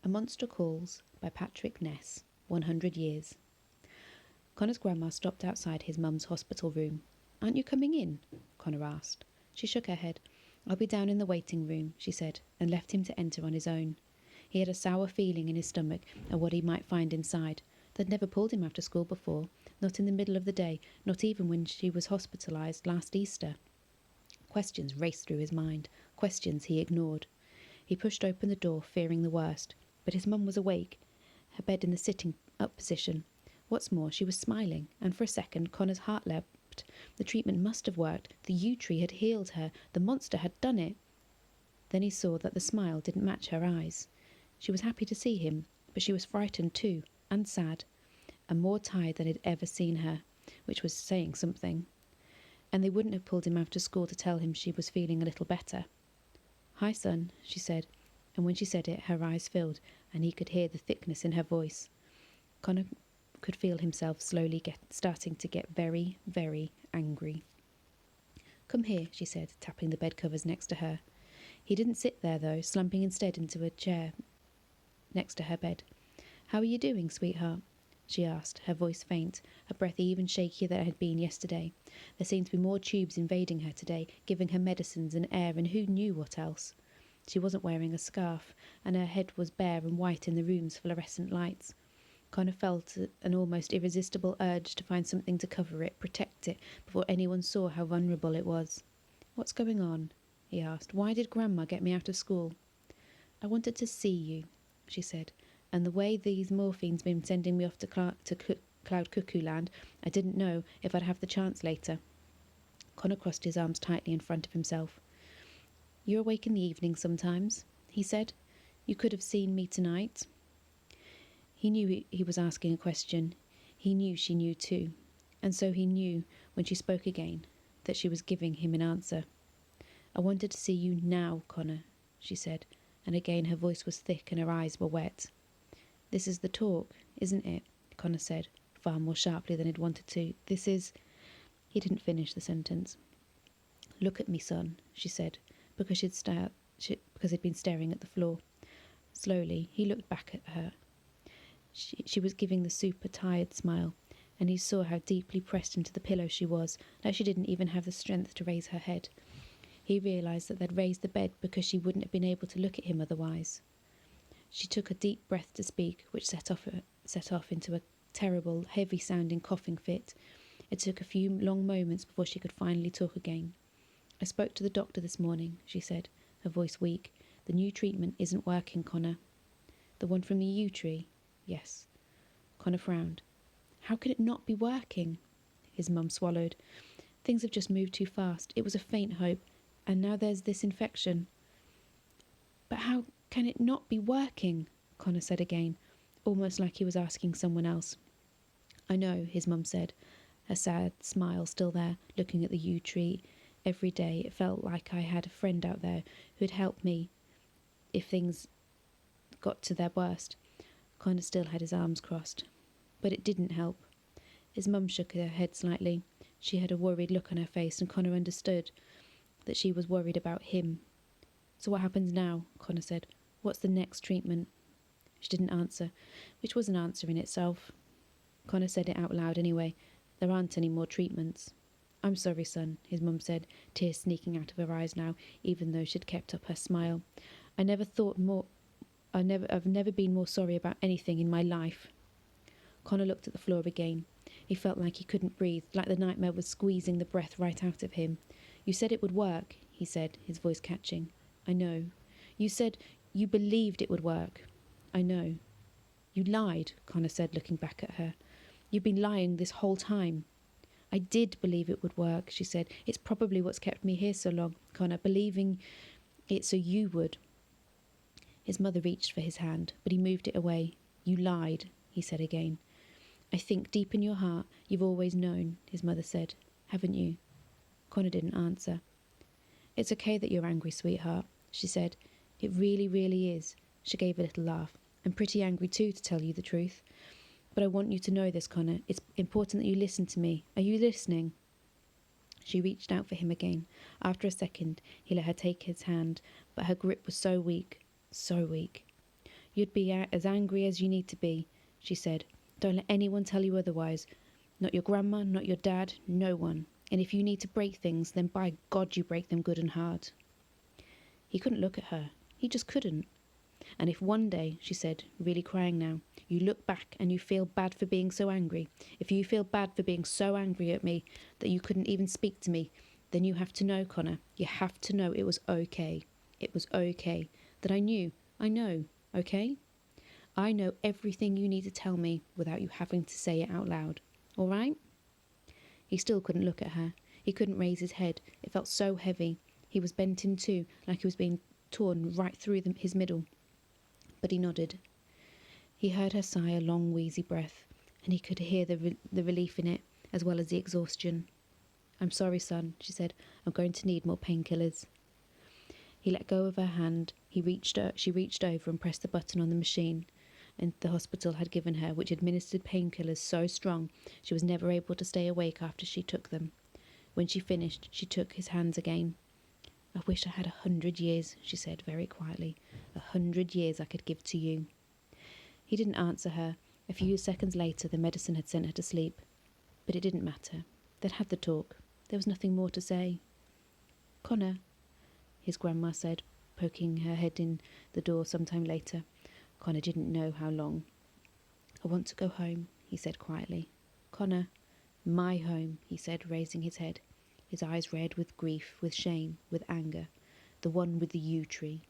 A Monster Calls by Patrick Ness, 100 Years. Connor's grandma stopped outside his mum's hospital room. "Aren't you coming in?" Connor asked. She shook her head. "I'll be down in the waiting room," she said, and left him to enter on his own. He had a sour feeling in his stomach at what he might find inside. They'd never pulled him after school before, not in the middle of the day, not even when she was hospitalised last Easter. Questions raced through his mind, questions he ignored. He pushed open the door, fearing the worst. But his mum was awake, her bed in the sitting-up position. What's more, she was smiling, and for a second Connor's heart leapt. The treatment must have worked. The yew tree had healed her. The monster had done it. Then he saw that the smile didn't match her eyes. She was happy to see him, but she was frightened too, and sad, and more tired than he'd ever seen her, which was saying something. And they wouldn't have pulled him after school to tell him she was feeling a little better. "Hi, son," she said, and when she said it, her eyes filled, and he could hear the thickness in her voice. Connor could feel himself slowly starting to get very, very angry. "Come here," she said, tapping the bed covers next to her. He didn't sit there, though, slumping instead into a chair next to her bed. "How are you doing, sweetheart?" she asked, her voice faint, her breath even shakier than it had been yesterday. There seemed to be more tubes invading her today, giving her medicines and air and who knew what else. She wasn't wearing a scarf, and her head was bare and white in the room's fluorescent lights. Connor felt an almost irresistible urge to find something to cover it, protect it, before anyone saw how vulnerable it was. "What's going on?" he asked. "Why did Grandma get me out of school?" "I wanted to see you," she said, "and the way these morphine's been sending me off to Cloud Cuckoo Land, I didn't know if I'd have the chance later." Connor crossed his arms tightly in front of himself. "You're awake in the evening sometimes," he said. "You could have seen me tonight." He knew he was asking a question. He knew she knew too. And so he knew, when she spoke again, that she was giving him an answer. "I wanted to see you now, Connor," she said, and again her voice was thick and her eyes were wet. "This is the talk, isn't it?" Connor said, far more sharply than he'd wanted to. "This is—" He didn't finish the sentence. "Look at me, son," she said, because he'd been staring at the floor. Slowly, he looked back at her. She was giving the super tired smile, and he saw how deeply pressed into the pillow she was, like she didn't even have the strength to raise her head. He realised that they'd raised the bed because she wouldn't have been able to look at him otherwise. She took a deep breath to speak, which set off into a terrible, heavy-sounding coughing fit. It took a few long moments before she could finally talk again. "I spoke to the doctor this morning," she said, her voice weak. "The new treatment isn't working, Connor." "The one from the yew tree?" "Yes." Connor frowned. "How could it not be working?" His mum swallowed. "Things have just moved too fast. It was a faint hope, and now there's this infection." "But how can it not be working?" Connor said again, almost like he was asking someone else. "I know," his mum said, her sad smile still there, looking at the yew tree. "Every day it felt like I had a friend out there who'd help me if things got to their worst." Connor still had his arms crossed. "But it didn't help." His mum shook her head slightly. She had a worried look on her face, and Connor understood that she was worried about him. "So what happens now?" Connor said. "What's the next treatment?" She didn't answer, which was an answer in itself. Connor said it out loud anyway. "There aren't any more treatments." "I'm sorry, son," his mum said, tears sneaking out of her eyes now, even though she'd kept up her smile. I've never been more sorry about anything in my life." Connor looked at the floor again. He felt like he couldn't breathe, like the nightmare was squeezing the breath right out of him. "You said it would work," he said, his voice catching. "I know." "You said you believed it would work." "I know." "You lied," Connor said, looking back at her. "You've been lying this whole time." "I did believe it would work," she said. "It's probably what's kept me here so long, Connor, believing it so you would." His mother reached for his hand, but he moved it away. "You lied," he said again. "I think deep in your heart you've always known," his mother said. "Haven't you?" Connor didn't answer. "It's okay that you're angry, sweetheart," she said. "It really, really is." She gave a little laugh. "I'm pretty angry too, to tell you the truth. But I want you to know this, Connor. It's important that you listen to me. Are you listening?" She reached out for him again. After a second, he let her take his hand, but her grip was so weak. So weak. You'd be as angry as you need to be, she said. Don't let anyone tell you otherwise. Not your grandma, not your dad, no one. And if you need to break things, then by God you break them good and hard. He couldn't look at her. He just couldn't. And if one day, she said, really crying now, you look back and you feel bad for being so angry, if you feel bad for being so angry at me that you couldn't even speak to me, then you have to know, Connor, you have to know it was okay. It was okay. That I know, okay? I know everything you need to tell me without you having to say it out loud. All right? He still couldn't look at her. He couldn't raise his head. It felt so heavy. He was bent in two, like he was being torn right through his middle. But he nodded. He heard her sigh a long, wheezy breath, and he could hear the relief in it, as well as the exhaustion. I'm sorry, son, she said. I'm going to need more painkillers. He let go of her hand. She reached over and pressed the button on the machine and the hospital had given her, which administered painkillers so strong she was never able to stay awake after she took them. When she finished, she took his hands again. I wish I had 100 years, she said very quietly. 100 years I could give to you. He didn't answer her. A few seconds later, the medicine had sent her to sleep. But it didn't matter. They'd had the talk. There was nothing more to say. Connor, his grandma said, poking her head in the door sometime later. Connor didn't know how long. I want to go home, he said quietly. Connor, my home, he said, raising his head, his eyes red with grief, with shame, with anger, the one with the yew tree.